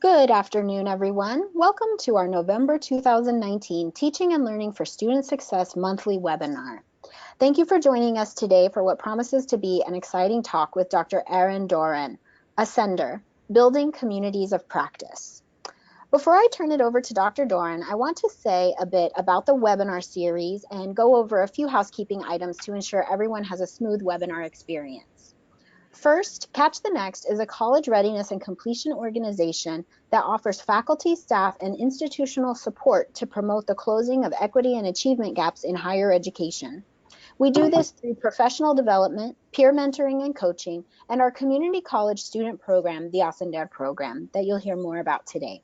Good afternoon, everyone. Welcome to our November 2019 Teaching and Learning for Student Success monthly webinar. Thank you for joining us today for what promises to be an exciting talk with Dr. Erin Doran, Ascender, Building Communities of Practice. Before I turn it over to Dr. Doran, I want to say a bit about the webinar series and go over a few housekeeping items to ensure everyone has a smooth webinar experience. First, Catch the Next is a college readiness and completion organization that offers faculty, staff, and institutional support to promote the closing of equity and achievement gaps in higher education. We do this through professional development, peer mentoring and coaching, and our community college student program, the Ascender program, that you'll hear more about today.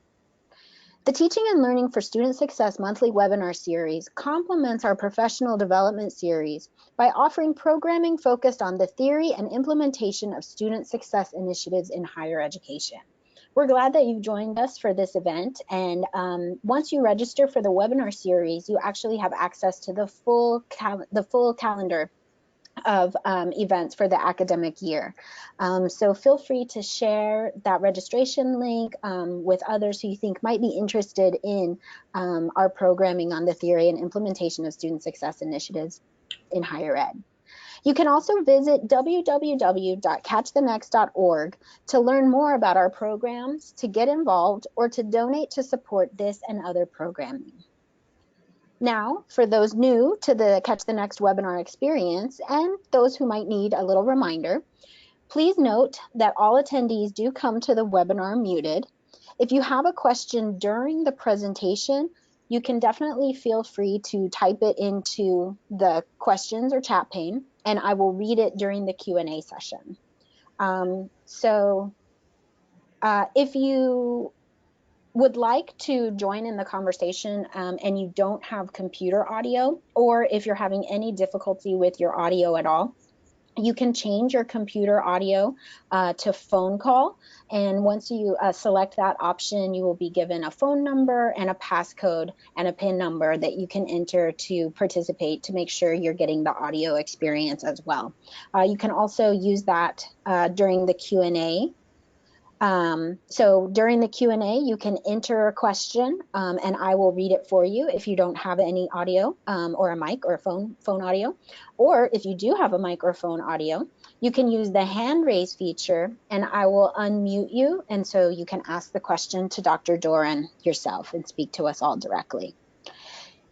The Teaching and Learning for Student Success monthly webinar series complements our professional development series by offering programming focused on the theory and implementation of student success initiatives in higher education. We're glad that you've joined us for this event, and once you register for the webinar series, you actually have access to the full calendar of events for the academic year. So feel free to share that registration link with others who you think might be interested in our programming on the theory and implementation of student success initiatives in higher ed. You can also visit www.catchthenext.org to learn more about our programs, to get involved, or to donate to support this and other programming. Now, for those new to the Catch the Next webinar experience and those who might need a little reminder, please note that all attendees do come to the webinar muted. If you have a question during the presentation, you can definitely feel free to type it into the questions or chat pane, and I will read it during the Q&A session. If you would like to join in the conversation and you don't have computer audio, or if you're having any difficulty with your audio at all, you can change your computer audio to phone call. And once you select that option, you will be given a phone number and a passcode and a PIN number that you can enter to participate to make sure you're getting the audio experience as well. You can also use that during the Q&A. So during the Q&A, you can enter a question and I will read it for you if you don't have any audio or a mic or a phone audio. Or if you do have a mic or phone audio, you can use the hand raise feature and I will unmute you. And so you can ask the question to Dr. Doran yourself and speak to us all directly.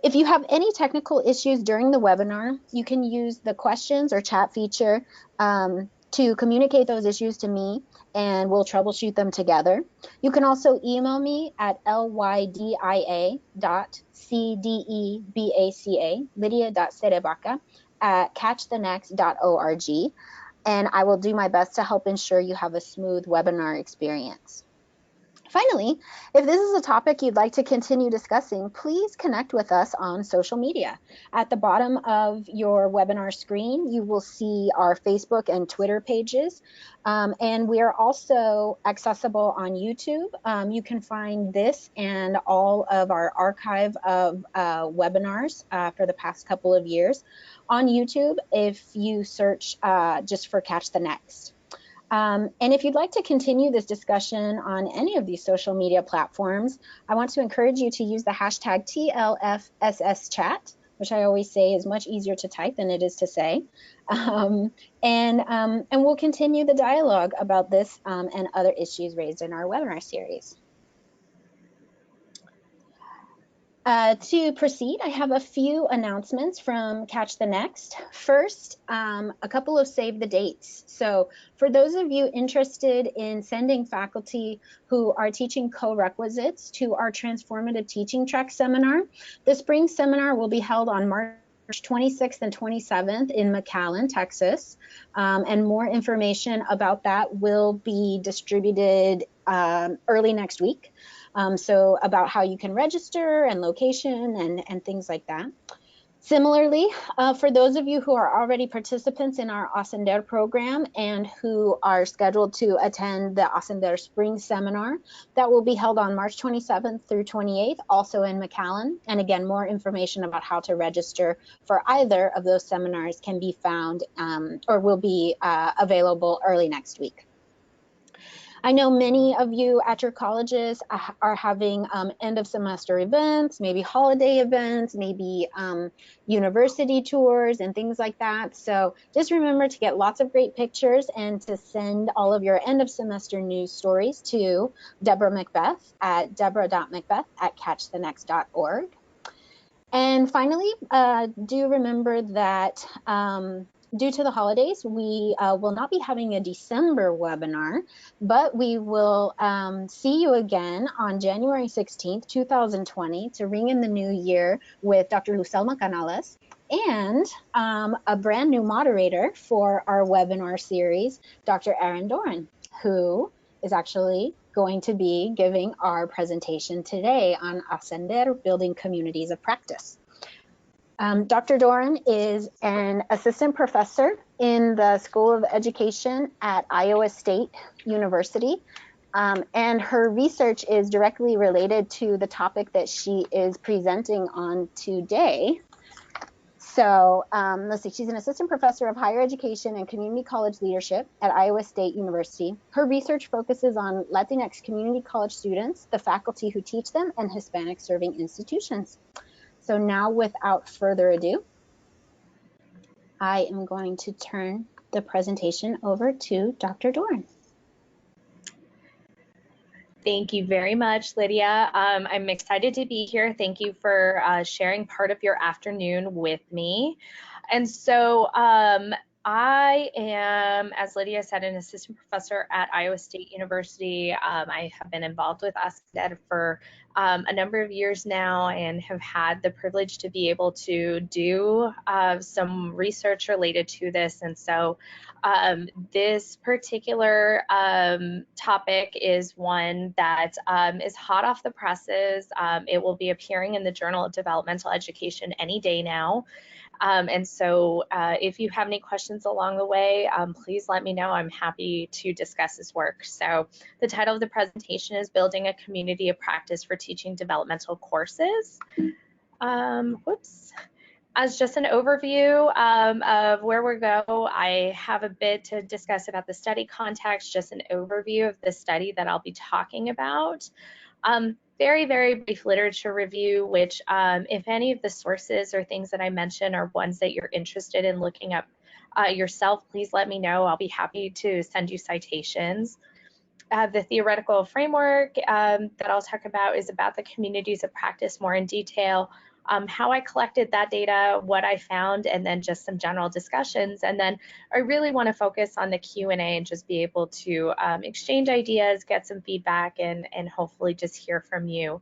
If you have any technical issues during the webinar, you can use the questions or chat feature to communicate those issues to me, and we'll troubleshoot them together. You can also email me at lydia.cdebaca, lydia.cerebaca@catchthenext.org, and I will do my best to help ensure you have a smooth webinar experience. Finally, if this is a topic you'd like to continue discussing, please connect with us on social media. At the bottom of your webinar screen, you will see our Facebook and Twitter pages. And we are also accessible on YouTube. You can find this and all of our archive of webinars for the past couple of years on YouTube if you search just for Catch the Next. And if you'd like to continue this discussion on any of these social media platforms, I want to encourage you to use the hashtag TLFSSchat, which I always say is much easier to type than it is to say. And we'll continue the dialogue about this and other issues raised in our webinar series. To proceed, I have a few announcements from Catch the Next. First, a couple of save the dates. So for those of you interested in sending faculty who are teaching co-requisites to our Transformative Teaching Track seminar, the spring seminar will be held on March 26th and 27th in McAllen, Texas. And more information about that will be distributed early next week. So about how you can register and location and things like that. Similarly, for those of you who are already participants in our Ascender program and who are scheduled to attend the Ascender Spring Seminar, that will be held on March 27th through 28th, also in McAllen. And again, more information about how to register for either of those seminars can be found or will be available early next week. I know many of you at your colleges are having end of semester events, maybe holiday events, maybe university tours and things like that. So just remember to get lots of great pictures and to send all of your end of semester news stories to Deborah Macbeth at deborah.macbeth@catchthenext.org. And finally, do remember that due to the holidays, we will not be having a December webinar, but we will see you again on January 16th, 2020 to ring in the new year with Dr. Lucelma Canales and a brand new moderator for our webinar series, Dr. Aaron Doran, who is actually going to be giving our presentation today on Ascender, Building Communities of Practice. Dr. Doran is an assistant professor in the School of Education at Iowa State University, and her research is directly related to the topic that she is presenting on today. So let's see, she's an assistant professor of higher education and community college leadership at Iowa State University. Her research focuses on Latinx community college students, the faculty who teach them, and Hispanic serving institutions. So now, without further ado, I am going to turn the presentation over to Dr. Doran. Thank you very much, Lydia. I'm excited to be here. Thank you for sharing part of your afternoon with me. And so I am, as Lydia said, an assistant professor at Iowa State University. I have been involved with Ascender for a number of years now and have had the privilege to be able to do some research related to this. And so this particular topic is one that is hot off the presses. It will be appearing in the Journal of Developmental Education any day now. And so if you have any questions along the way, please let me know. I'm happy to discuss this work. So the title of the presentation is Building a Community of Practice for Teaching Developmental Courses. As just an overview of where we go, I have a bit to discuss about the study context, just an overview of the study that I'll be talking about. Very, very brief literature review, which if any of the sources or things that I mention are ones that you're interested in looking up yourself, please let me know. I'll be happy to send you citations. The theoretical framework that I'll talk about is about the communities of practice more in detail, how I collected that data, what I found, and then just some general discussions. And then I really want to focus on the Q&A and just be able to exchange ideas, get some feedback, and hopefully just hear from you,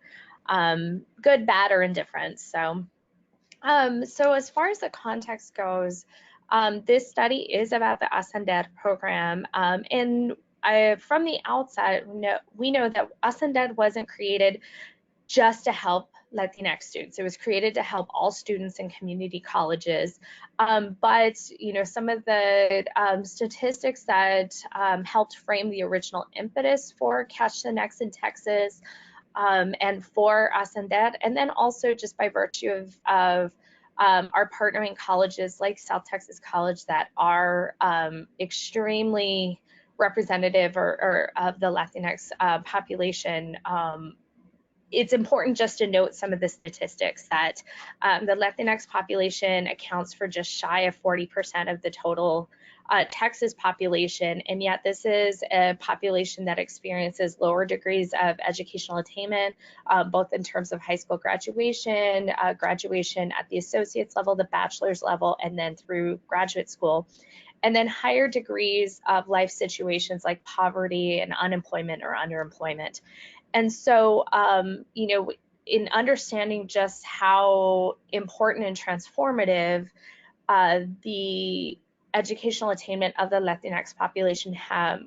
good, bad, or indifferent. So as far as the context goes, this study is about the Ascender program, and from the outset, we know that Ascender wasn't created just to help Latinx students. It was created to help all students in community colleges. But some of the statistics that helped frame the original impetus for Catch the Next in Texas and for Ascender, and then also just by virtue of our partnering colleges like South Texas College that are extremely representative or of the Latinx population. It's important just to note some of the statistics that the Latinx population accounts for just shy of 40% of the total Texas population, and yet this is a population that experiences lower degrees of educational attainment, both in terms of high school graduation, graduation at the associate's level, the bachelor's level, and then through graduate school, and then higher degrees of life situations like poverty and unemployment or underemployment. And so, in understanding just how important and transformative the educational attainment of the Latinx population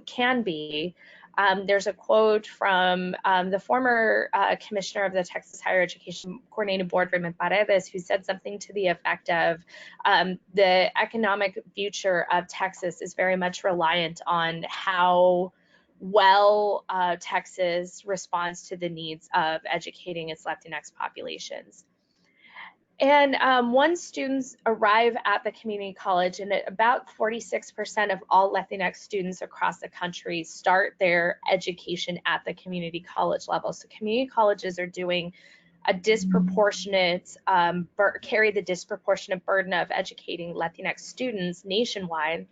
can be, there's a quote from the former commissioner of the Texas Higher Education Coordinating Board, Raymond Paredes, who said something to the effect of the economic future of Texas is very much reliant on how well Texas responds to the needs of educating its Latinx populations. And once students arrive at the community college, and about 46% of all Latinx students across the country start their education at the community college level. So community colleges are doing a disproportionate, carry the disproportionate burden of educating Latinx students nationwide.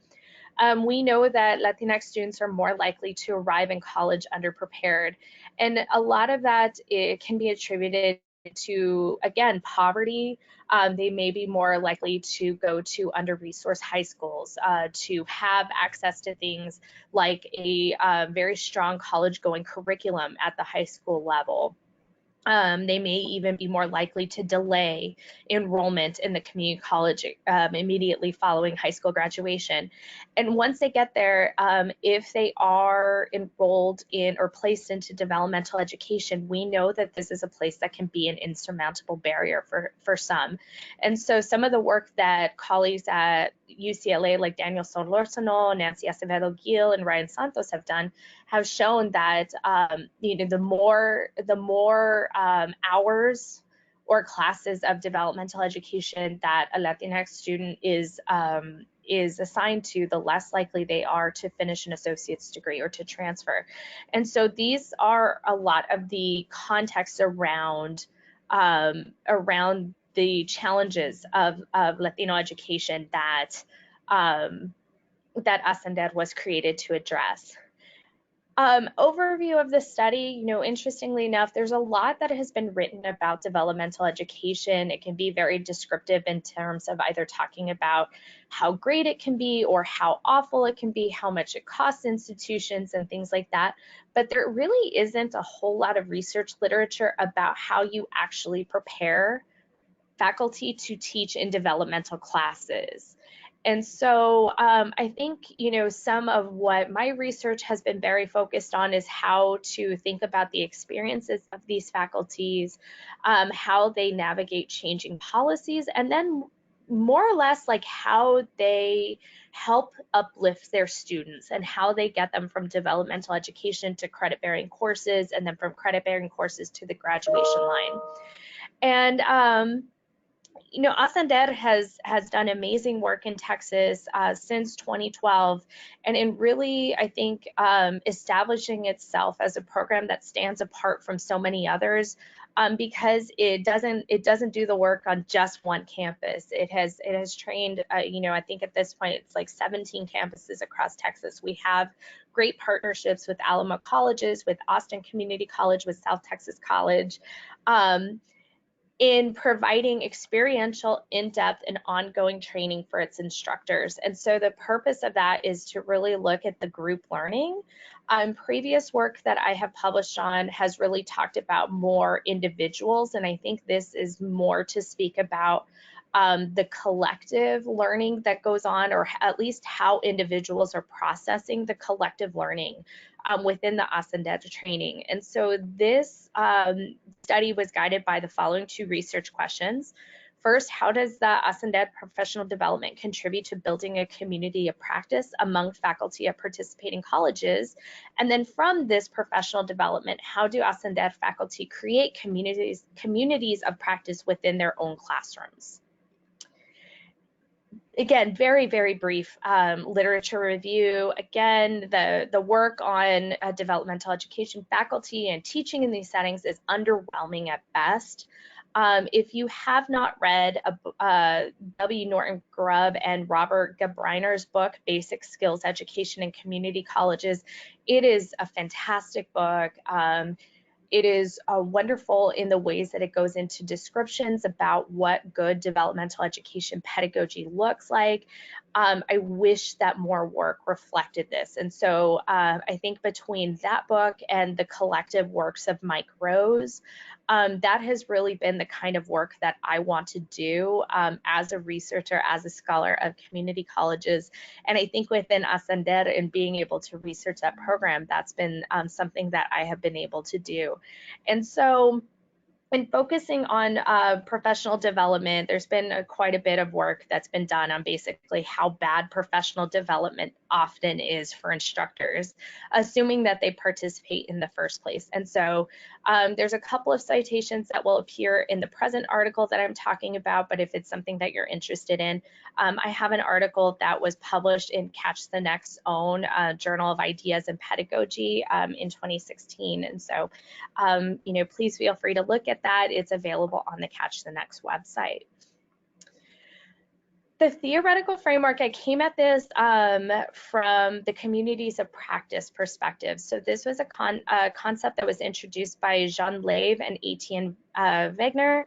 We know that Latinx students are more likely to arrive in college underprepared. And a lot of that, it can be attributed to, again, poverty. They may be more likely to go to under-resourced high schools, to have access to things like a very strong college-going curriculum at the high school level. They may even be more likely to delay enrollment in the community college immediately following high school graduation. And once they get there, if they are enrolled in or placed into developmental education, we know that this is a place that can be an insurmountable barrier for some. And so some of the work that colleagues at UCLA like Daniel Solorzano, Nancy Acevedo Gil, and Ryan Santos have done have shown that the more hours or classes of developmental education that a Latinx student is assigned to, the less likely they are to finish an associate's degree or to transfer. And so these are a lot of the context around the challenges of Latino education that Ascender was created to address. Overview of the study, interestingly enough, there's a lot that has been written about developmental education. It can be very descriptive in terms of either talking about how great it can be or how awful it can be, how much it costs institutions and things like that. But there really isn't a whole lot of research literature about how you actually prepare faculty to teach in developmental classes. And so I think, some of what my research has been very focused on is how to think about the experiences of these faculties, how they navigate changing policies, and then more or less like how they help uplift their students and how they get them from developmental education to credit-bearing courses, and then from credit-bearing courses to the graduation line. And Ascender has done amazing work in Texas since 2012, and in really, I think, establishing itself as a program that stands apart from so many others, because it doesn't do the work on just one campus. It has trained, I think at this point it's like 17 campuses across Texas. We have great partnerships with Alamo colleges, with Austin Community College, with South Texas College. In providing experiential, in-depth, and ongoing training for its instructors. And so the purpose of that is to really look at the group learning. Previous work that I have published on has really talked about more individuals, and I think this is more to speak about the collective learning that goes on, or at least how individuals are processing the collective learning within the Ascender training. And so this study was guided by the following two research questions. First, how does the Ascender professional development contribute to building a community of practice among faculty at participating colleges? And then from this professional development, how do Ascender faculty create communities of practice within their own classrooms? Again, very, very brief literature review. Again, the work on developmental education faculty and teaching in these settings is underwhelming at best. If you have not read W. Norton Grubb and Robert Gabriner's book, Basic Skills Education in Community Colleges, it is a fantastic book. It is wonderful in the ways that it goes into descriptions about what good developmental education pedagogy looks like. I wish that more work reflected this. And so I think between that book and the collective works of Mike Rose, that has really been the kind of work that I want to do as a researcher, as a scholar of community colleges. And I think within Ascender and being able to research that program, that's been something that I have been able to do. And so in focusing on professional development, there's been quite a bit of work that's been done on basically how bad professional development often is for instructors, assuming that they participate in the first place. And so There's a couple of citations that will appear in the present article that I'm talking about, but if it's something that you're interested in, I have an article that was published in Catch the Next Own Journal of Ideas and Pedagogy in 2016. And so, please feel free to look at that. It's available on the Catch the Next website. The theoretical framework, I came at this from the communities of practice perspective. So this was a concept that was introduced by Jean Lave and Etienne Wegener.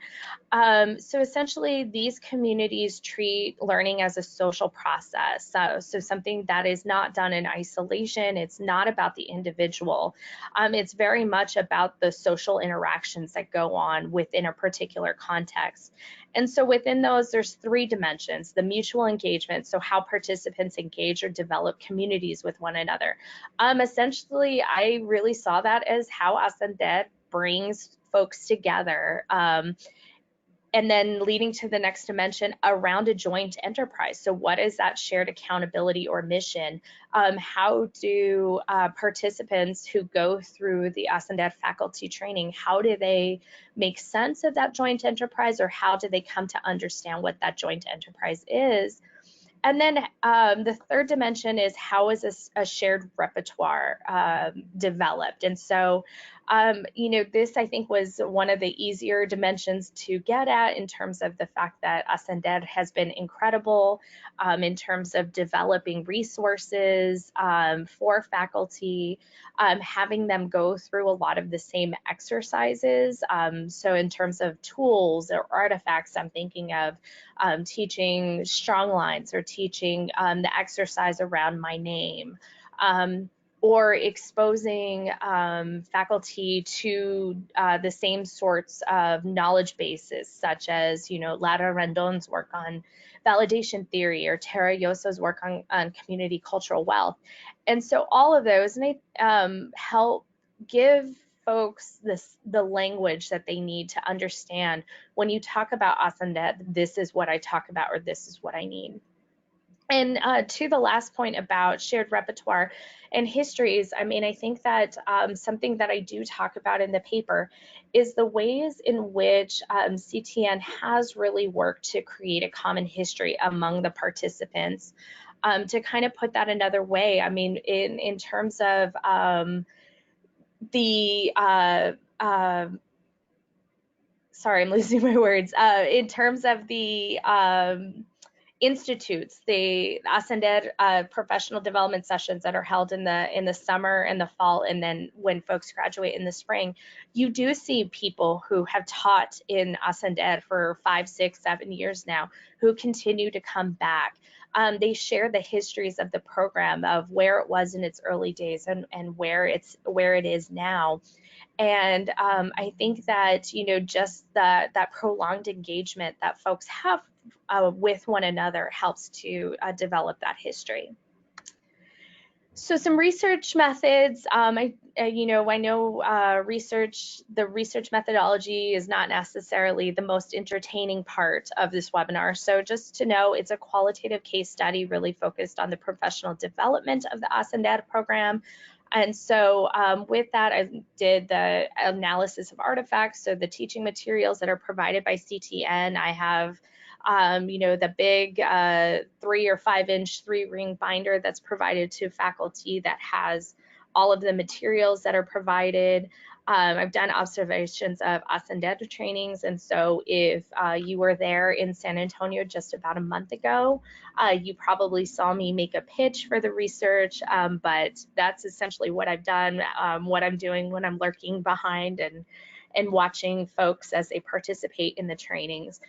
So essentially, these communities treat learning as a social process. So something that is not done in isolation. It's not about the individual. It's very much about the social interactions that go on within a particular context. And so within those, there's three dimensions: the mutual engagement, so how participants engage or develop communities with one another. Essentially, I really saw that as how Ascender brings folks together, and then leading to the next dimension around a joint enterprise. So what is that shared accountability or mission? How do participants who go through the Ascender faculty training, how do they make sense of that joint enterprise, or how do they come to understand what that joint enterprise is? And then the third dimension is how is a shared repertoire developed? And so, this I think was one of the easier dimensions to get at in terms of the fact that Ascender has been incredible in terms of developing resources for faculty, having them go through a lot of the same exercises. So in terms of tools or artifacts, I'm thinking of teaching strong lines, or teaching the exercise around my name, or exposing faculty to the same sorts of knowledge bases, such as, Lara Rendon's work on validation theory, or Tara Yoso's work on community cultural wealth. And so all of those help give folks the language that they need to understand when you talk about Ascender, this is what I talk about, or this is what I need. And to the last point about shared repertoire and histories, I think that something that I do talk about in the paper is the ways in which CTN has really worked to create a common history among the participants. To kind of put that another way, in terms of sorry, I'm losing my words. In terms of the institutes, the Ascender professional development sessions that are held in the summer and the fall, and then when folks graduate in the spring, you do see people who have taught in Ascender for 5, 6, 7 years now who continue to come back. They share the histories of the program, of where it was in its early days and where it is now. And I think that, just that prolonged engagement that folks have with one another helps to develop that history. So some research methods. I know the research methodology is not necessarily the most entertaining part of this webinar. So just to know, it's a qualitative case study really focused on the professional development of the Ascender program. And so with that, I did the analysis of artifacts. So the teaching materials that are provided by CTN, I have the big 3 or 5 inch 3-ring binder that's provided to faculty that has all of the materials that are provided. I've done observations of Ascender trainings, and so if you were there in San Antonio just about a month ago, you probably saw me make a pitch for the research, but that's essentially what I've done, what I'm doing when I'm lurking behind and watching folks as they participate in the trainings.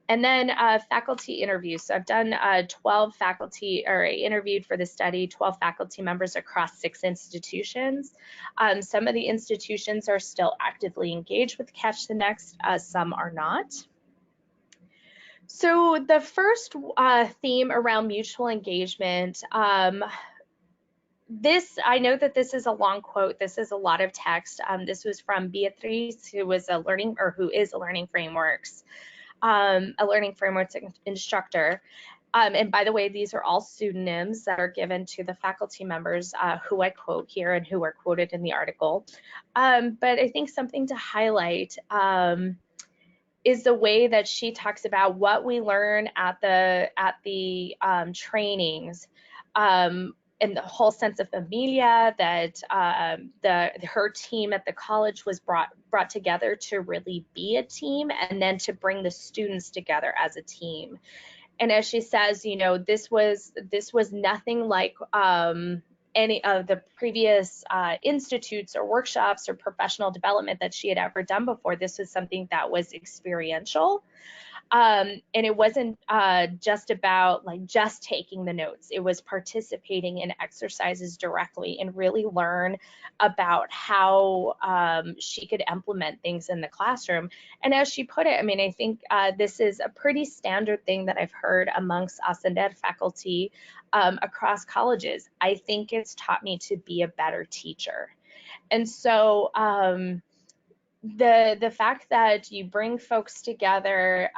And then faculty interviews. So I've done 12 faculty, or I interviewed for the study 12 faculty members across 6 institutions. Some of the institutions are still actively engaged with Catch the Next, some are not. So the first theme around mutual engagement, I know that this is a long quote. This is a lot of text. This was from Beatriz, who is a learning frameworks instructor. And by the way, these are all pseudonyms that are given to the faculty members who I quote here and who are quoted in the article. But I think something to highlight is the way that she talks about what we learn at the trainings, and the whole sense of familia that her team at the college was brought together to really be a team, and then to bring the students together as a team. And as she says, you know, this was nothing like any of the previous institutes or workshops or professional development that she had ever done before. This was something that was experiential. And it wasn't just about like just taking the notes. It was participating in exercises directly and really learn about how she could implement things in the classroom. And as she put it, I mean, I think this is a pretty standard thing that I've heard amongst Ascender faculty across colleges. I think it's taught me to be a better teacher. And so the fact that you bring folks together,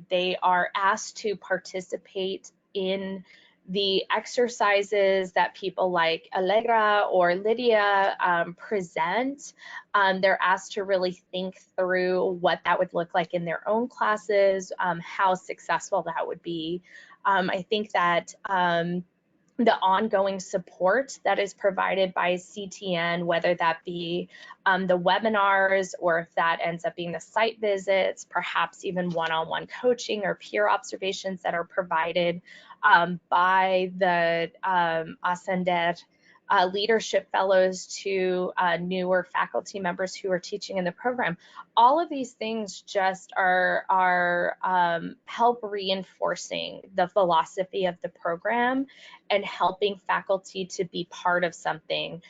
they are asked to participate in the exercises that people like Allegra or Lydia present. They're asked to really think through what that would look like in their own classes, how successful that would be. I think that the ongoing support that is provided by CTN, whether that be the webinars, or if that ends up being the site visits, perhaps even one-on-one coaching or peer observations that are provided by the Ascender leadership fellows to newer faculty members who are teaching in the program. All of these things just are help reinforcing the philosophy of the program and helping faculty to be part of something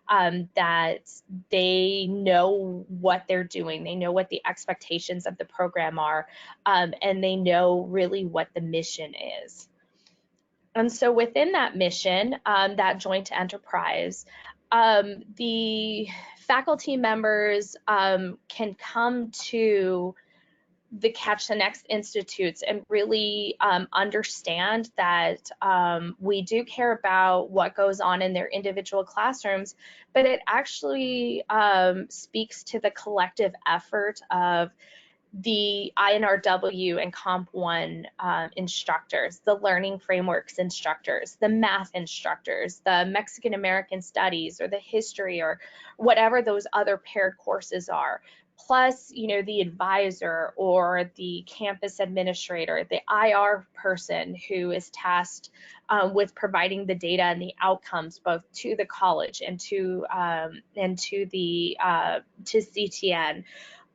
that they know what they're doing. They know what the expectations of the program are, and they know really what the mission is. And so within that mission, that joint enterprise, the faculty members can come to the Catch the Next Institutes and really understand that we do care about what goes on in their individual classrooms, but it actually speaks to the collective effort of the INRW and Comp 1 instructors, the learning frameworks instructors, the math instructors, the Mexican American studies or the history or whatever those other paired courses are, plus, you know, the advisor or the campus administrator, the IR person who is tasked with providing the data and the outcomes both to the college and to CTN.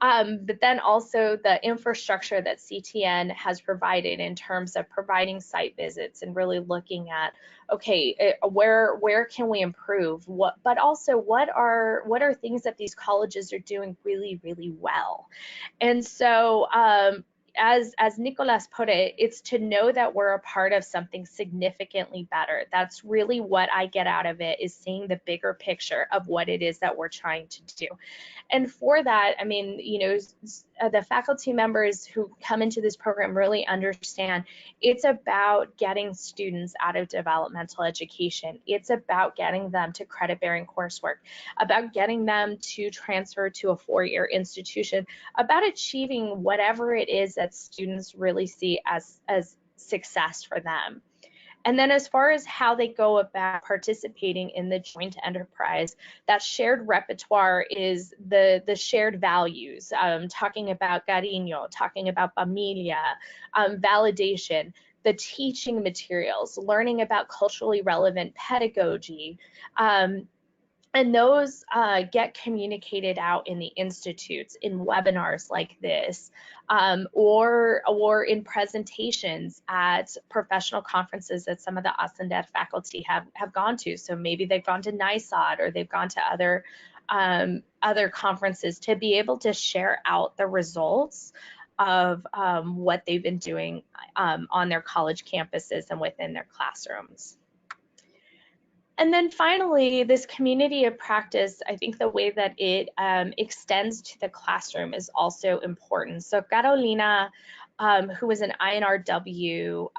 But then also the infrastructure that CTN has provided in terms of providing site visits and really looking at, okay, where can we improve? But also what are things that these colleges are doing really, really well? And so as Nicolas put it, it's to know that we're a part of something significantly better. That's really what I get out of it, is seeing the bigger picture of what it is that we're trying to do. And for that, I mean, you know, the faculty members who come into this program really understand it's about getting students out of developmental education. It's about getting them to credit-bearing coursework, about getting them to transfer to a four-year institution, about achieving whatever it is that students really see as success for them. And then as far as how they go about participating in the joint enterprise, that shared repertoire is the shared values, talking about cariño, talking about familia, validation, the teaching materials, learning about culturally relevant pedagogy, and those get communicated out in the institutes, in webinars like this, or in presentations at professional conferences that some of the Ascender faculty have gone to. So maybe they've gone to NISOD or they've gone to other conferences to be able to share out the results of what they've been doing on their college campuses and within their classrooms. And then finally, this community of practice, I think the way that it extends to the classroom is also important. So Carolina who was an INRW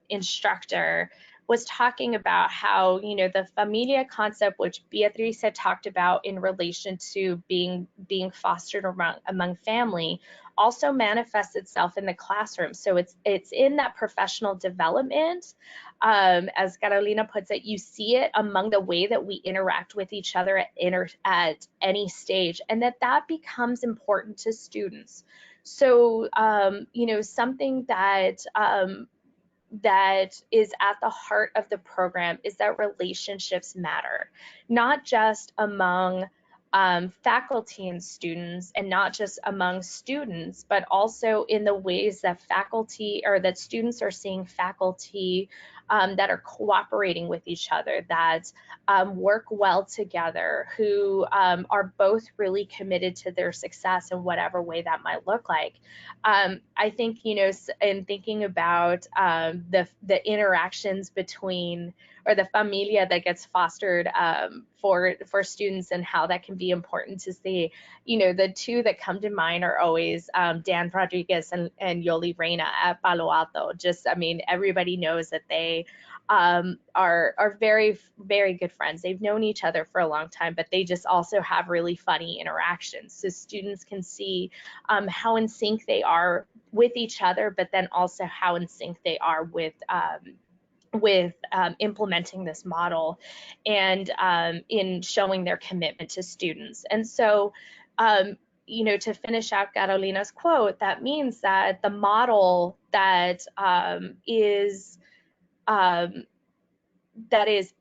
instructor, was talking about how, you know, the familia concept, which Beatriz had talked about in relation to being fostered among family, also manifests itself in the classroom. So it's in that professional development. As Carolina puts it, you see it among the way that we interact with each other at any stage, and that becomes important to students. So, you know, something that that is at the heart of the program is that relationships matter, not just among faculty and students, and not just among students, but also in the ways that faculty or that students are seeing faculty that are cooperating with each other, that work well together, who are both really committed to their success in whatever way that might look like. I think, you know, in thinking about the interactions between, or the familia that gets fostered for students, and how that can be important to see, you know, the two that come to mind are always Dan Rodriguez and Yoli Reina at Palo Alto. Just, I mean, everybody knows that they are very, very good friends. They've known each other for a long time, but they just also have really funny interactions. So students can see how in sync they are with each other, but then also how in sync they are with implementing this model, and in showing their commitment to students. And so, you know, to finish out Carolina's quote, that means that the model that is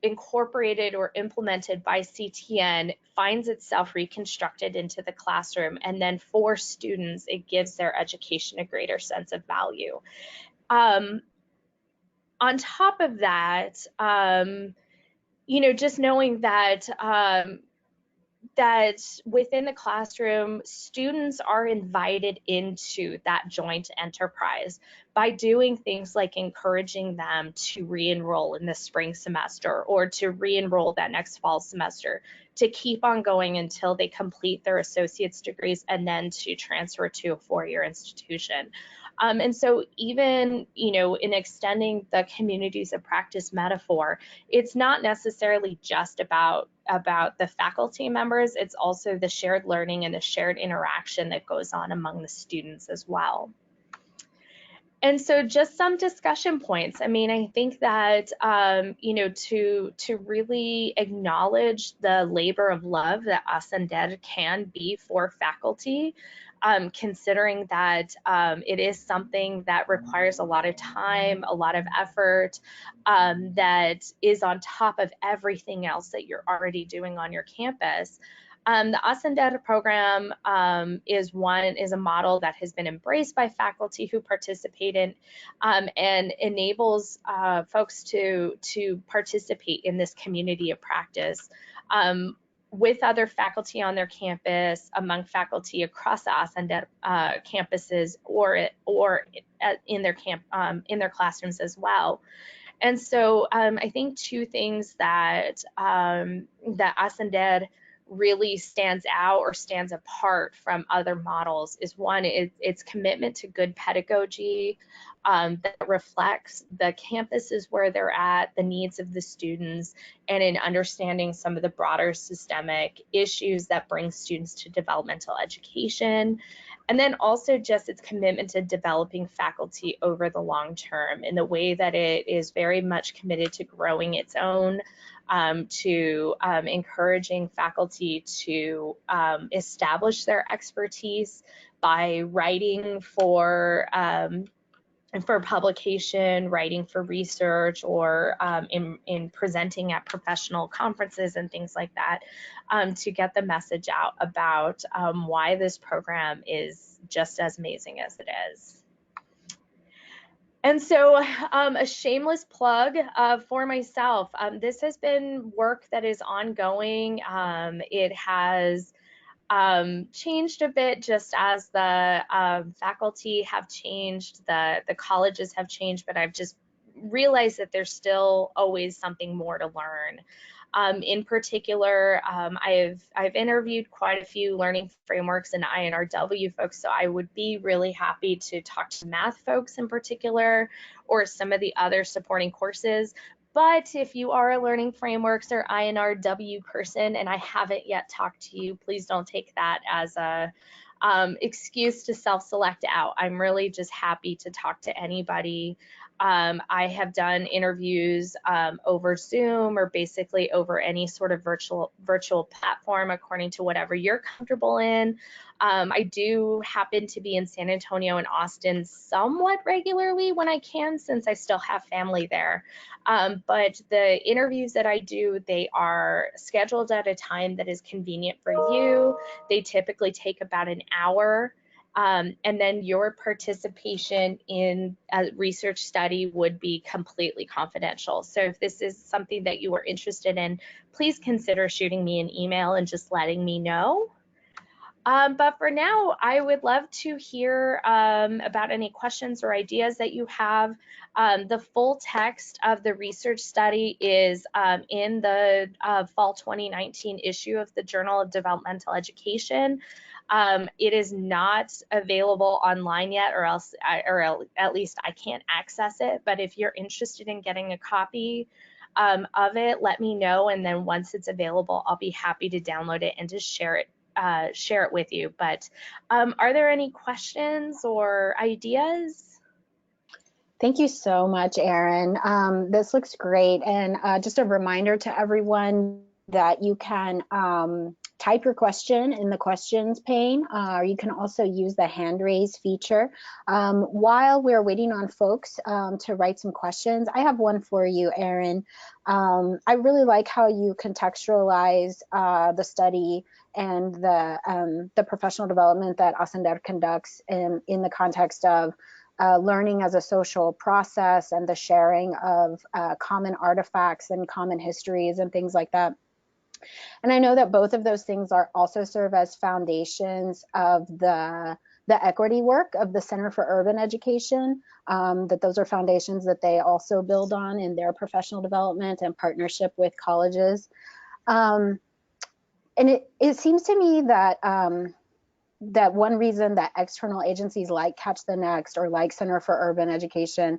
incorporated or implemented by CTN finds itself reconstructed into the classroom, and then for students, it gives their education a greater sense of value. On top of that, you know, just knowing that that within the classroom, students are invited into that joint enterprise by doing things like encouraging them to re-enroll in the spring semester, or to re-enroll that next fall semester, to keep on going until they complete their associate's degrees, and then to transfer to a four-year institution. And so even, you know, in extending the communities of practice metaphor, it's not necessarily just about the faculty members, it's also the shared learning and the shared interaction that goes on among the students as well. And so just some discussion points. I mean, I think that, you know, to really acknowledge the labor of love that Ascender can be for faculty, considering that it is something that requires a lot of time, a lot of effort, that is on top of everything else that you're already doing on your campus. The Ascender program is a model that has been embraced by faculty who participate in, and enables folks to participate in this community of practice with other faculty on their campus, among faculty across the Ascender campuses, or in their classrooms as well. And so I think two things that that Ascender really stands out or stands apart from other models is, one, its commitment to good pedagogy that reflects the campuses where they're at, the needs of the students, and in understanding some of the broader systemic issues that bring students to developmental education. And then also just its commitment to developing faculty over the long term, in the way that it is very much committed to growing its own, to encouraging faculty to establish their expertise by writing for publication, writing for research, or in presenting at professional conferences and things like that, to get the message out about why this program is just as amazing as it is. And so a shameless plug for myself. This has been work that is ongoing. It has changed a bit just as the faculty have changed, the colleges have changed, but I've just realize that there's still always something more to learn. In particular, I've interviewed quite a few learning frameworks and INRW folks, so I would be really happy to talk to math folks in particular, or some of the other supporting courses. But if you are a learning frameworks or INRW person and I haven't yet talked to you, please don't take that as a excuse to self-select out. I'm really just happy to talk to anybody. I have done interviews over Zoom or basically over any sort of virtual platform according to whatever you're comfortable in. I do happen to be in San Antonio and Austin somewhat regularly when I can, since I still have family there. But the interviews that I do, they are scheduled at a time that is convenient for you. They typically take about an hour. And then your participation in a research study would be completely confidential. So if this is something that you are interested in, please consider shooting me an email and just letting me know. But for now, I would love to hear about any questions or ideas that you have. The full text of the research study is in the fall 2019 issue of the Journal of Developmental Education. It is not available online yet, or at least I can't access it. But if you're interested in getting a copy of it, let me know. And then once it's available, I'll be happy to download it and to share it with you. But are there any questions or ideas? Thank you so much, Erin. This looks great. And just a reminder to everyone that you can type your question in the questions pane, or you can also use the hand raise feature. While we're waiting on folks to write some questions, I have one for you, Erin. I really like how you contextualize the study and the professional development that Ascender conducts in the context of learning as a social process and the sharing of common artifacts and common histories and things like that. And I know that both of those things are also serve as foundations of the equity work of the Center for Urban Education, that those are foundations that they also build on in their professional development and partnership with colleges. And it seems to me that that one reason that external agencies like Catch the Next or like Center for Urban Education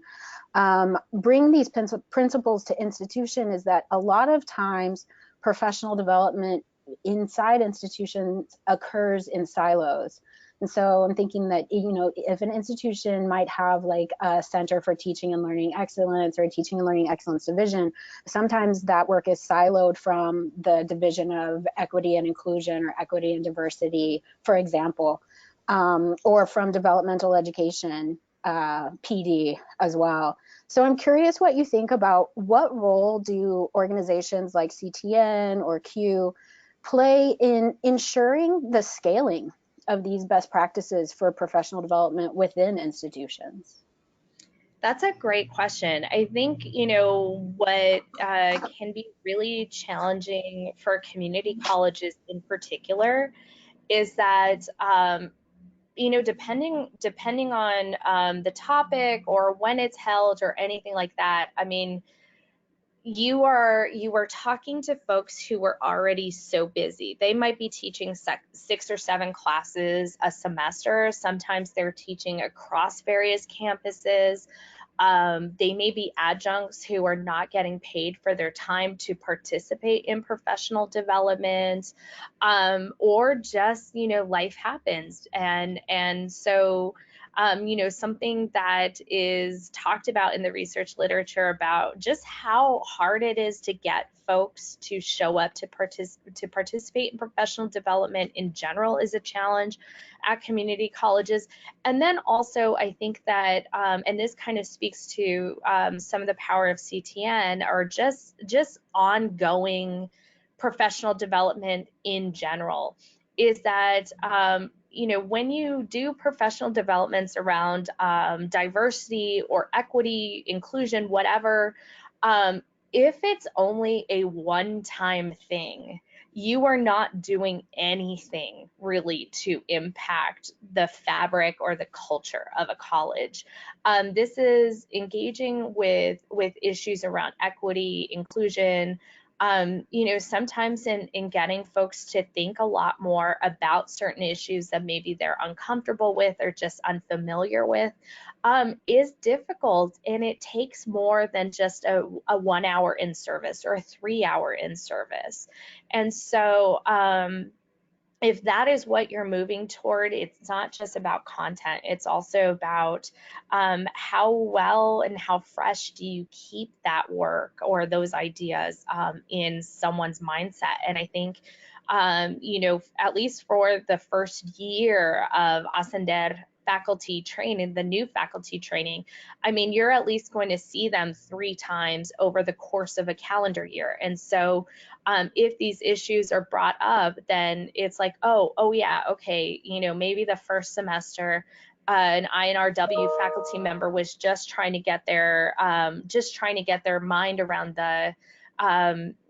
bring these principles to institution is that a lot of times professional development inside institutions occurs in silos. And so I'm thinking that, you know, if an institution might have like a Center for Teaching and Learning Excellence or a Teaching and Learning Excellence division, sometimes that work is siloed from the division of equity and inclusion or equity and diversity, for example, or from developmental education, PD as well. So I'm curious what you think about what role do organizations like CTN or CUE play in ensuring the scaling of these best practices for professional development within institutions? That's a great question. I think, you know, what can be really challenging for community colleges in particular is that, you know, depending on the topic or when it's held or anything like that, I mean, you are talking to folks who are already so busy. They might be teaching 6 or 7 classes a semester. Sometimes they're teaching across various campuses. They may be adjuncts who are not getting paid for their time to participate in professional development, or just, you know, life happens. And so, you know, something that is talked about in the research literature about just how hard it is to get folks to show up to participate in professional development in general is a challenge at community colleges. And then also, I think that, and this kind of speaks to some of the power of CTN, or just ongoing professional development in general, is that, you know, when you do professional developments around diversity or equity, inclusion, whatever, if it's only a one-time thing, you are not doing anything really to impact the fabric or the culture of a college. This is engaging with issues around equity, inclusion, sometimes in getting folks to think a lot more about certain issues that maybe they're uncomfortable with or just unfamiliar with, is difficult, and it takes more than just a 1 hour in service or a 3 hour in service. And so, if that is what you're moving toward, it's not just about content, it's also about how well and how fresh do you keep that work or those ideas in someone's mindset. And I think, at least for the first year of Ascender faculty training, the new faculty training, I mean, you're at least going to see them 3 times over the course of a calendar year. And so if these issues are brought up, then it's like, oh yeah, okay, maybe the first semester an INRW faculty member was just trying to get their mind around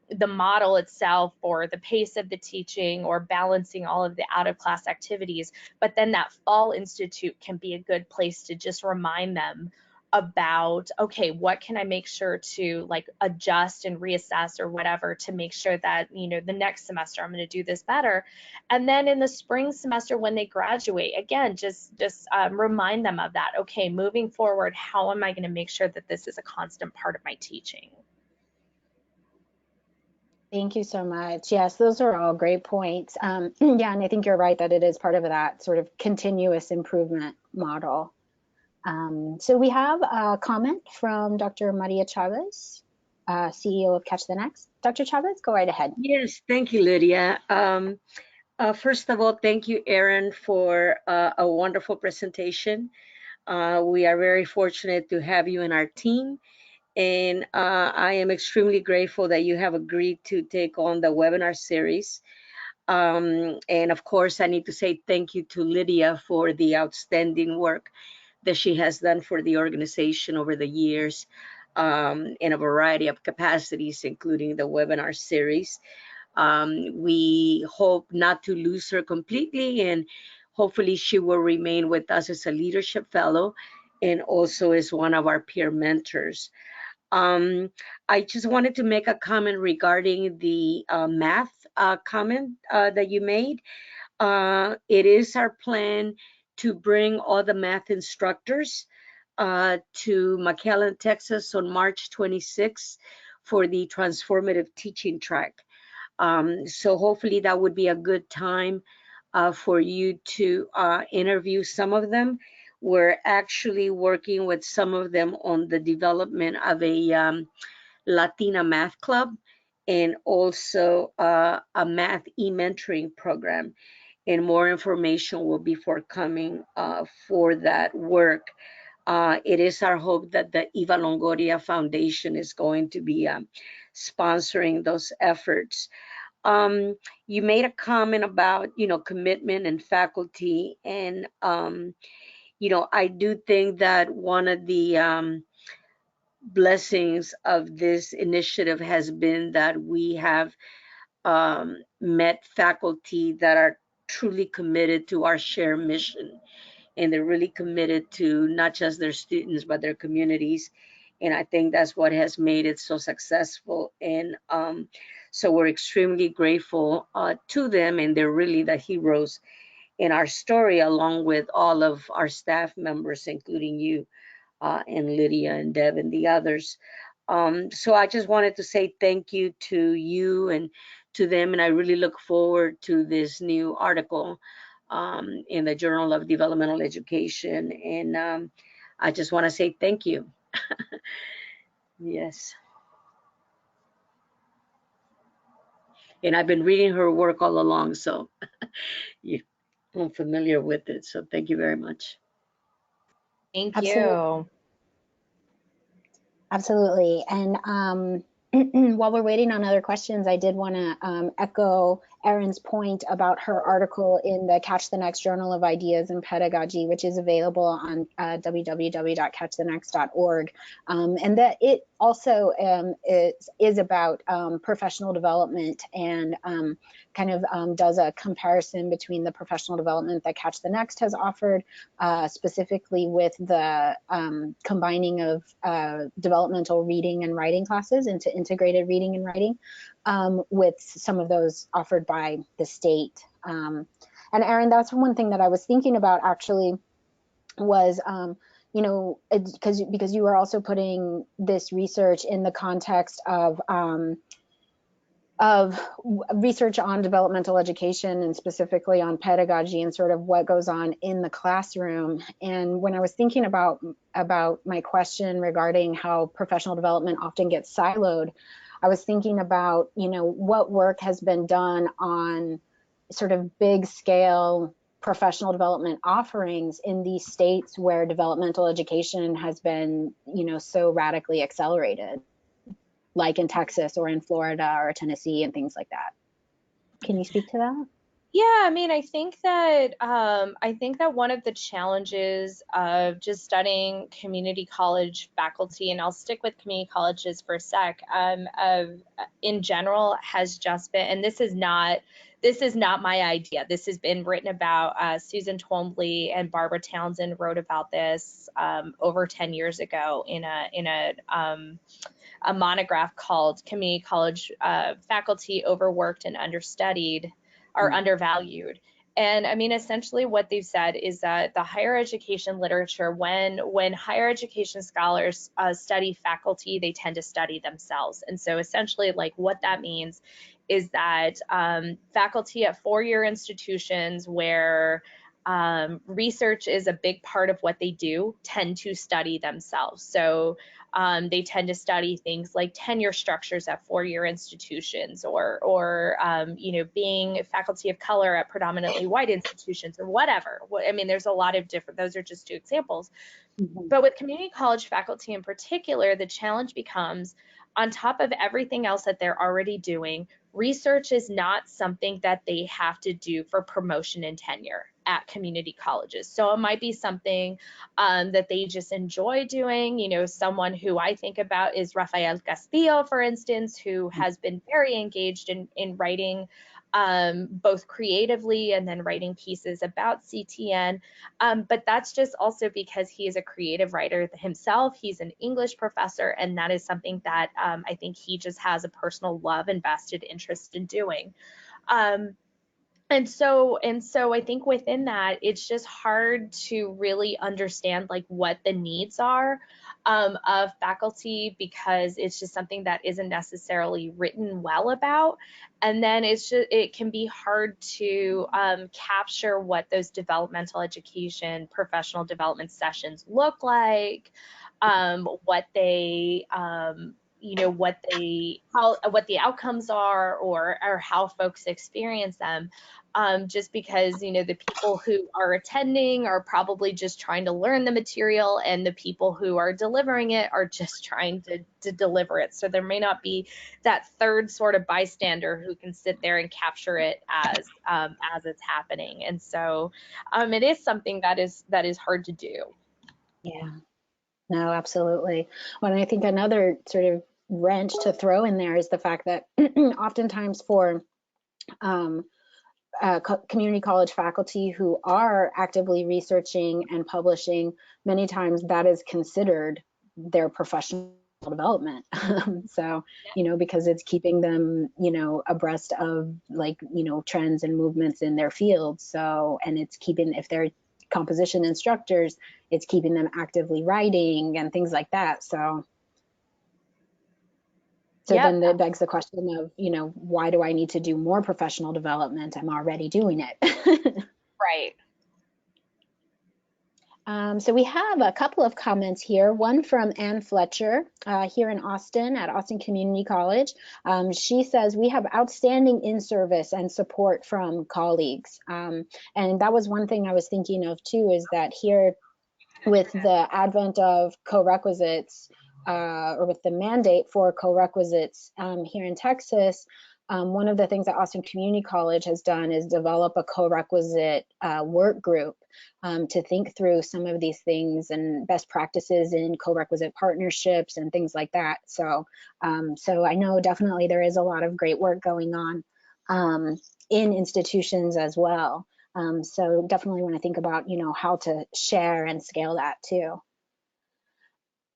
the model itself or the pace of the teaching or balancing all of the out of class activities. But then that fall institute can be a good place to just remind them about, okay, what can I make sure to like adjust and reassess or whatever to make sure that, the next semester I'm going to do this better. And then in the spring semester when they graduate, again, just remind them of that. Okay, moving forward, how am I going to make sure that this is a constant part of my teaching? Thank you so much. Yes, those are all great points. Yeah, and I think you're right that it is part of that sort of continuous improvement model. So we have a comment from Dr. Maria Chavez, CEO of Catch the Next. Dr. Chavez, go right ahead. Yes, thank you, Lydia. First of all, thank you, Erin, for a wonderful presentation. We are very fortunate to have you in our team. And I am extremely grateful that you have agreed to take on the webinar series. And of course, I need to say thank you to Lydia for the outstanding work that she has done for the organization over the years in a variety of capacities, including the webinar series. We hope not to lose her completely, and hopefully she will remain with us as a leadership fellow and also as one of our peer mentors. I just wanted to make a comment regarding the math comment that you made. It is our plan to bring all the math instructors to McAllen, Texas on March 26th for the transformative teaching track. So hopefully that would be a good time for you to interview some of them. We're actually working with some of them on the development of a Latina math club and also a math e-mentoring program. And more information will be forthcoming for that work. It is our hope that the Eva Longoria Foundation is going to be sponsoring those efforts. You made a comment about, commitment and faculty, and I do think that one of the blessings of this initiative has been that we have met faculty that are truly committed to our shared mission, and they're really committed to not just their students but their communities. And I think that's what has made it so successful. And so we're extremely grateful to them, and they're really the heroes in our story, along with all of our staff members, including you and Lydia and Deb and the others. So I just wanted to say thank you to you and to them, and I really look forward to this new article in the Journal of Developmental Education. And I just want to say thank you. Yes. And I've been reading her work all along, so I'm familiar with it. So thank you very much. Thank you. Absolutely. And while we're waiting on other questions, I did want to echo Erin's point about her article in the Catch the Next Journal of Ideas and Pedagogy, which is available on www.catchthenext.org, and that it also is about professional development and kind of does a comparison between the professional development that Catch the Next has offered, specifically with the combining of developmental reading and writing classes into integrated reading and writing, with some of those offered by the state. And Erin, that's one thing that I was thinking about actually was, you know, because you were also putting this research in the context of research on developmental education and specifically on pedagogy and sort of what goes on in the classroom. And when I was thinking about my question regarding how professional development often gets siloed, I was thinking about, you know, what work has been done on sort of big scale professional development offerings in these states where developmental education has been, you know, so radically accelerated, like in Texas or in Florida or Tennessee and things like that. Can you speak to that? Yeah, I mean, I think that one of the challenges of just studying community college faculty, and I'll stick with community colleges for a sec, of in general has just been, and this is not my idea. This has been written about. Susan Twombly and Barbara Townsend wrote about this over 10 years ago in a monograph called "Community College Faculty Overworked and Understudied." Are undervalued. And I mean, essentially what they've said is that the higher education literature, when higher education scholars study faculty, they tend to study themselves. And so essentially, like, what that means is that faculty at four-year institutions where research is a big part of what they do tend to study themselves. So they tend to study things like tenure structures at four-year institutions, or you know, being faculty of color at predominantly white institutions, or whatever. I mean, there's a lot of different, those are just two examples. Mm-hmm. But with community college faculty in particular, the challenge becomes, on top of everything else that they're already doing, research is not something that they have to do for promotion and tenure at community colleges. So it might be something that they just enjoy doing. You know, someone who I think about is Rafael Castillo, for instance, who has been very engaged in writing both creatively and then writing pieces about CTN. But that's just also because he is a creative writer himself. He's an English professor, and that is something that I think he just has a personal love and vested interest in doing. And so I think within that, it's just hard to really understand like what the needs are of faculty, because it's just something that isn't necessarily written well about. And then it can be hard to capture what those developmental education, professional development sessions look like, what they you know, what the outcomes are, or how folks experience them, just because, you know, the people who are attending are probably just trying to learn the material, and the people who are delivering it are just trying to deliver it. So there may not be that third sort of bystander who can sit there and capture it as it's happening. And so it is something that is hard to do. Yeah, no, absolutely. Well, and I think another sort of wrench to throw in there is the fact that oftentimes for community college faculty who are actively researching and publishing, many times that is considered their professional development. So, you know, because it's keeping them, you know, abreast of, like, you know, trends and movements in their field. So, and it's keeping, if they're composition instructors, it's keeping them actively writing and things like that. So Yep. then it begs the question of, you know, why do I need to do more professional development? I'm already doing it. Right. So we have a couple of comments here. One from Ann Fletcher here in Austin at Austin Community College. She says, we have outstanding in-service and support from colleagues. And that was one thing I was thinking of too, is that here with the advent of co-requisites, or with the mandate for co-requisites here in Texas, one of the things that Austin Community College has done is develop a co-requisite work group to think through some of these things and best practices in co-requisite partnerships and things like that. So, so I know definitely there is a lot of great work going on in institutions as well. So definitely want to think about, you know, how to share and scale that too.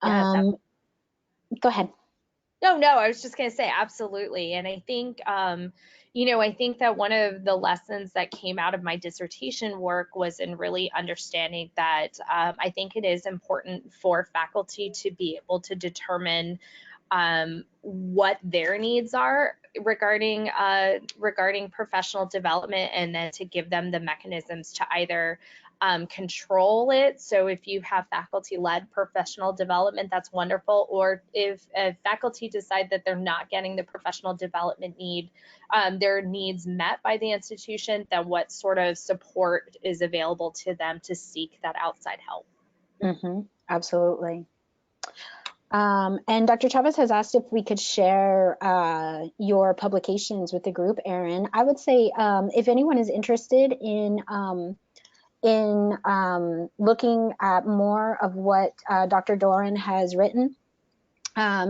Yeah, Go ahead. No, I was just going to say absolutely. And I think, you know, I think that one of the lessons that came out of my dissertation work was in really understanding that I think it is important for faculty to be able to determine what their needs are regarding professional development, and then to give them the mechanisms to either control it. So if you have faculty-led professional development, that's wonderful. Or if faculty decide that they're not getting the professional development their needs met by the institution, then what sort of support is available to them to seek that outside help? Absolutely. And Dr. Chavez has asked if we could share your publications with the group, Erin. I would say if anyone is interested in looking at more of what Dr. Doran has written,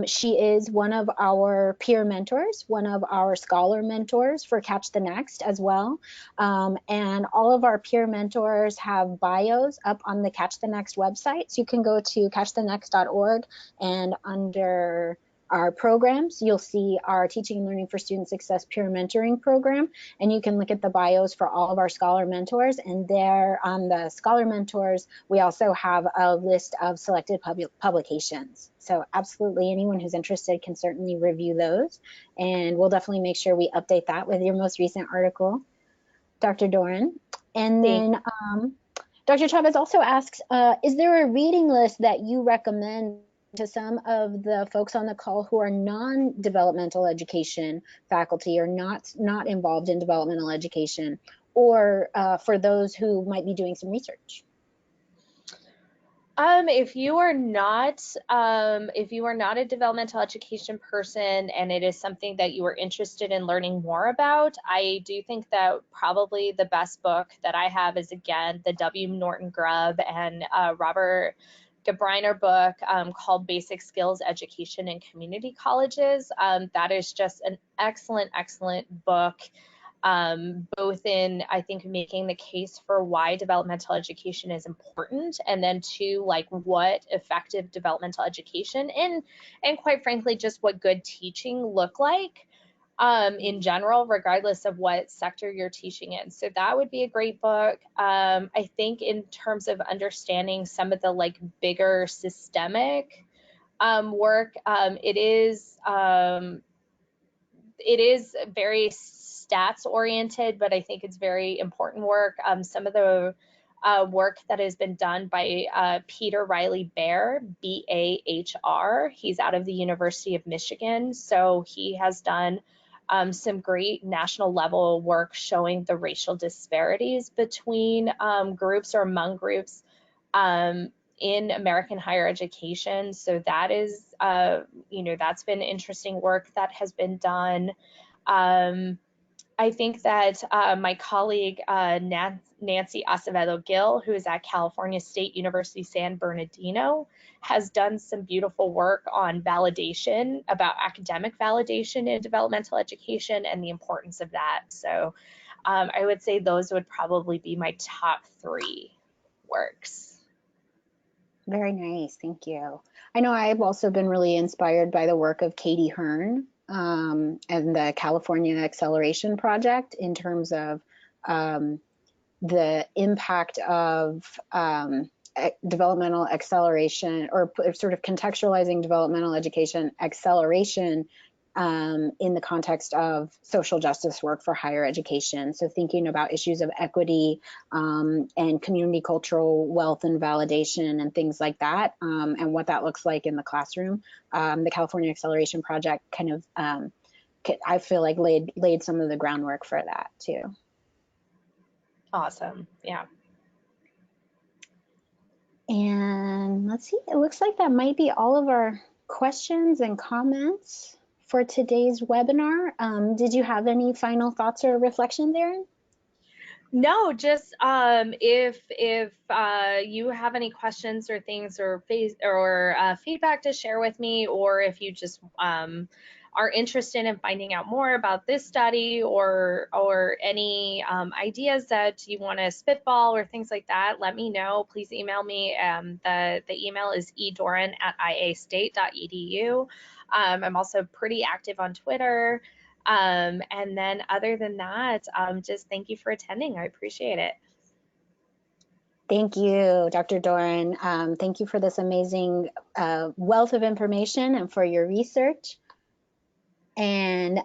she is one of our peer mentors, one of our scholar mentors for Catch the Next as well. And all of our peer mentors have bios up on the Catch the Next website. So you can go to catchthenext.org, and under our programs, you'll see our Teaching and Learning for Student Success Peer Mentoring Program, and you can look at the bios for all of our scholar mentors. And there on the scholar mentors, we also have a list of selected publications. So absolutely, anyone who's interested can certainly review those, and we'll definitely make sure we update that with your most recent article, Dr. Doran. And then Dr. Chavez also asks, is there a reading list that you recommend to some of the folks on the call who are non-developmental education faculty or not involved in developmental education, or for those who might be doing some research? If you are not a developmental education person and it is something that you are interested in learning more about, I do think that probably the best book that I have is, again, the W. Norton Grubb and Robert Gebriner book called Basic Skills Education in Community Colleges. That is just an excellent book. Both in, I think, making the case for why developmental education is important, and then two, like what effective developmental education and quite frankly, just what good teaching look like in general, regardless of what sector you're teaching in. So that would be a great book. I think in terms of understanding some of the like bigger systemic work, it is very stats oriented, but I think it's very important work. Some of the work that has been done by Peter Riley Bahr, B-A-H-R. He's out of the University of Michigan. So he has done some great national level work showing the racial disparities between groups or among groups in American higher education. So that is, that's been interesting work that has been done. I think that my colleague Nancy Acevedo Gill, who is at California State University San Bernardino, has done some beautiful work on validation, about academic validation in developmental education and the importance of that. So I would say those would probably be my top 3 works. Very nice, thank you. I know I've also been really inspired by the work of Katie Hearn and the California Acceleration Project in terms of the impact of developmental acceleration, or sort of contextualizing developmental education acceleration in the context of social justice work for higher education. So thinking about issues of equity and community cultural wealth and validation and things like that, and what that looks like in the classroom. The California Acceleration Project kind of, I feel like laid some of the groundwork for that too. Awesome, yeah. And let's see, it looks like that might be all of our questions and comments for today's webinar. Did you have any final thoughts or reflections, Erin? No, just if you have any questions or things or feedback to share with me, or if you just are interested in finding out more about this study or any ideas that you want to spitball or things like that, let me know. Please email me. The email is edoran@iastate.edu. I'm also pretty active on Twitter. And then other than that, just thank you for attending. I appreciate it. Thank you, Dr. Doran. Thank you for this amazing wealth of information and for your research. And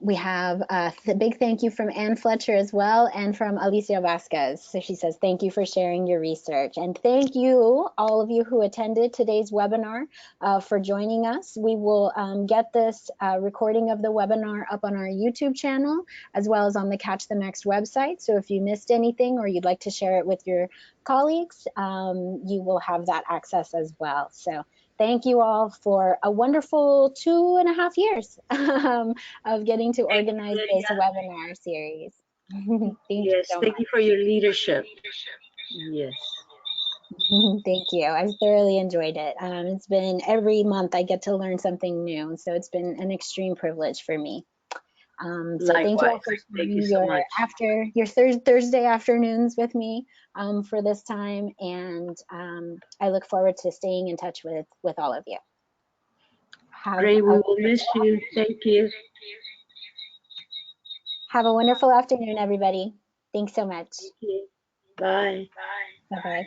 we have a big thank you from Ann Fletcher as well, and from Alicia Vasquez. So she says, thank you for sharing your research. And thank you, all of you who attended today's webinar, for joining us. We will get this recording of the webinar up on our YouTube channel, as well as on the Catch the Next website. So if you missed anything or you'd like to share it with your colleagues, you will have that access as well. So thank you all for a wonderful 2.5 years of getting to organize this webinar series. Thank you so thank much. you for your leadership. Yes. Thank you. I've thoroughly enjoyed it. It's been every month I get to learn something new, so it's been an extreme privilege for me. So thank you all for spending your Thursday afternoons with me for this time, and I look forward to staying in touch with all of you. Great, we will miss you. Thank you. Have a wonderful afternoon, everybody. Thanks so much. Thank you. Bye. Bye-bye.